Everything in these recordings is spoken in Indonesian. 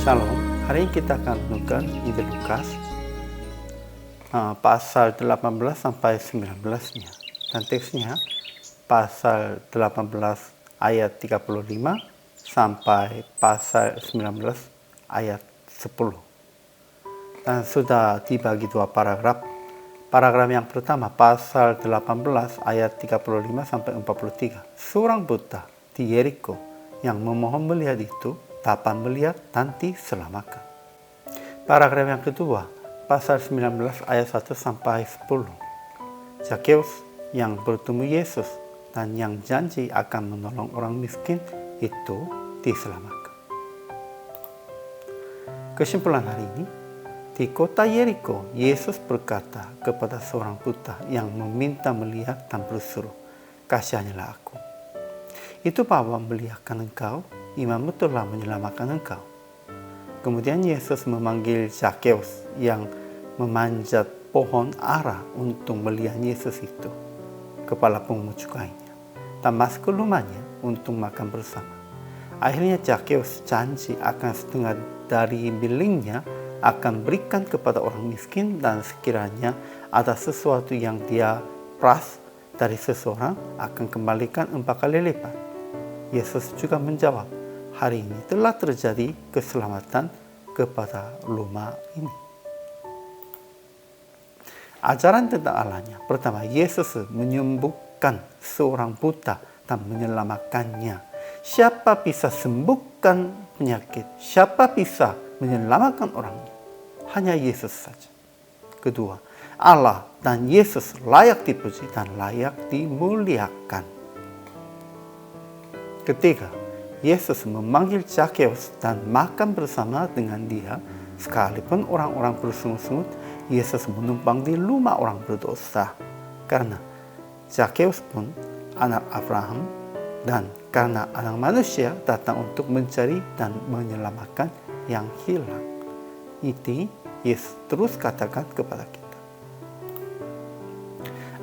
Shalom, hari ini kita akan renungkan Injil Lukas pasal 18 sampai 19-nya. Dan teksnya pasal 18 ayat 35 sampai pasal 19 ayat 10. Dan sudah dibagi dua paragraf. Paragraf yang pertama pasal 18 ayat 35 sampai 43. Seorang buta di Yeriko yang memohon melihat itu dapat melihat dan diselamatkan. Paragraf yang kedua, pasal 19 ayat 1 sampai 10. Zakheus yang bertemu Yesus dan yang janji akan menolong orang miskin itu diselamatkan. Kesimpulan hari ini, di kota Yeriko, Yesus berkata kepada seorang buta yang meminta melihat dan berseru, "Kasihanilah aku." Itu bahwa melihatkan engkau, imammu telah menyelamatkan engkau. Kemudian Yesus memanggil Zakheus yang memanjat pohon ara untuk melihat Yesus itu, kepala pungut cukainya, dan masuk ke rumahnya untuk makan bersama. Akhirnya Zakheus janji akan setengah dari miliknya akan berikan kepada orang miskin, dan sekiranya ada sesuatu yang dia peras dari seseorang akan kembalikan 4 kali lipat. Yesus juga menjawab, hari ini telah terjadi keselamatan kepada rumah ini. Ajaran tentang Allahnya. Pertama, Yesus menyembuhkan seorang buta dan menyelamatkannya. Siapa bisa sembuhkan penyakit? Siapa bisa menyelamatkan orangnya? Hanya Yesus saja. Kedua, Allah dan Yesus layak dipuji dan layak dimuliakan. Ketiga, Yesus memanggil Zakheus dan makan bersama dengan dia. Sekalipun orang-orang bersungut-sungut, Yesus menumpang di rumah orang berdosa. Karena Zakheus pun anak Abraham, dan karena anak manusia datang untuk mencari dan menyelamatkan yang hilang. Itu Yesus terus katakan kepada kita.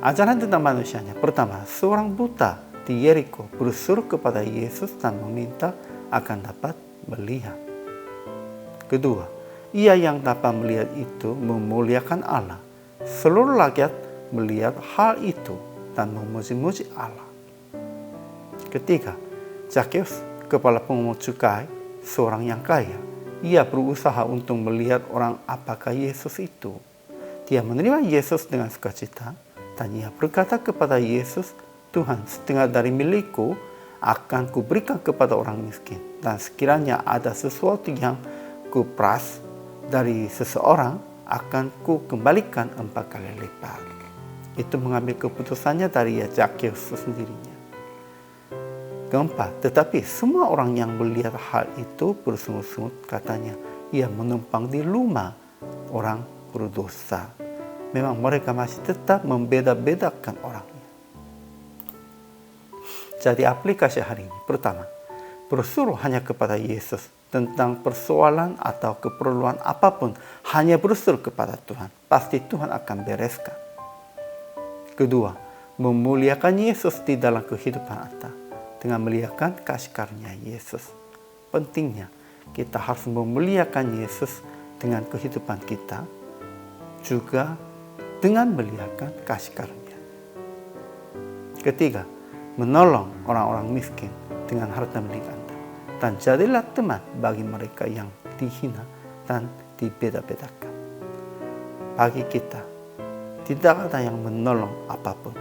Ajaran tentang manusianya. Pertama, seorang buta di Yeriko berseru kepada Yesus dan meminta akan dapat melihat. Kedua, ia yang dapat melihat itu memuliakan Allah. Seluruh rakyat melihat hal itu dan memuji-muji Allah. Ketiga, Zakheus, kepala pungut cukai, seorang yang kaya. Ia berusaha untuk melihat orang apakah Yesus itu. Dia menerima Yesus dengan sukacita, dan ia berkata kepada Yesus, "Tuhan, setengah dari milikku akan kuberikan kepada orang miskin. Dan sekiranya ada sesuatu yang kuperas dari seseorang, akan kukembalikan 4 kali lipat." Itu mengambil keputusannya dari Zakheus sendirinya. Keempat, tetapi semua orang yang melihat hal itu bersungut-sungut, katanya, ia menumpang di rumah orang berdosa. Memang mereka masih tetap membeda-bedakan orangnya. Jadi aplikasi hari ini. Pertama, bersuruh hanya kepada Yesus tentang persoalan atau keperluan apapun. Hanya bersuruh kepada Tuhan. Pasti Tuhan akan bereskan. Kedua, memuliakan Yesus di dalam kehidupan Anda dengan melihatkan kasih karunia Yesus. Pentingnya kita harus memuliakan Yesus dengan kehidupan kita, juga dengan melihatkan kasih karunia. Ketiga, menolong orang-orang miskin dengan harta milik Anda. Dan jadilah teman bagi mereka yang dihina dan dibeda-bedakan. Bagi kita, tidak ada yang menolong apapun.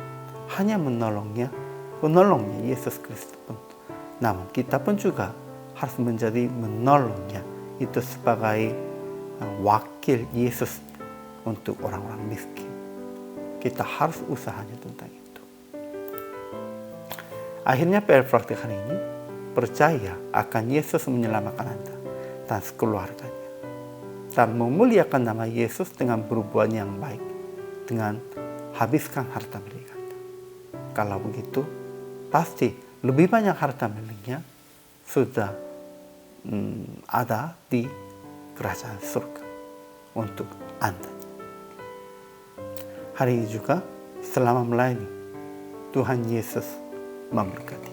Hanya menolongnya Yesus Kristus pun. Namun kita pun juga harus menjadi menolongnya. Itu sebagai wakil Yesus untuk orang-orang miskin. Kita harus usahanya tentang itu. Akhirnya PR praktik hari ini, percaya akan Yesus menyelamatkan Anda dan sekeluarganya. Dan memuliakan nama Yesus dengan berbuat yang baik, dengan habiskan harta milik Anda. Kalau begitu, pasti lebih banyak harta miliknya sudah ada di kerajaan surga untuk Anda. Hari ini juga, selama melayani, Tuhan Yesus memberkati.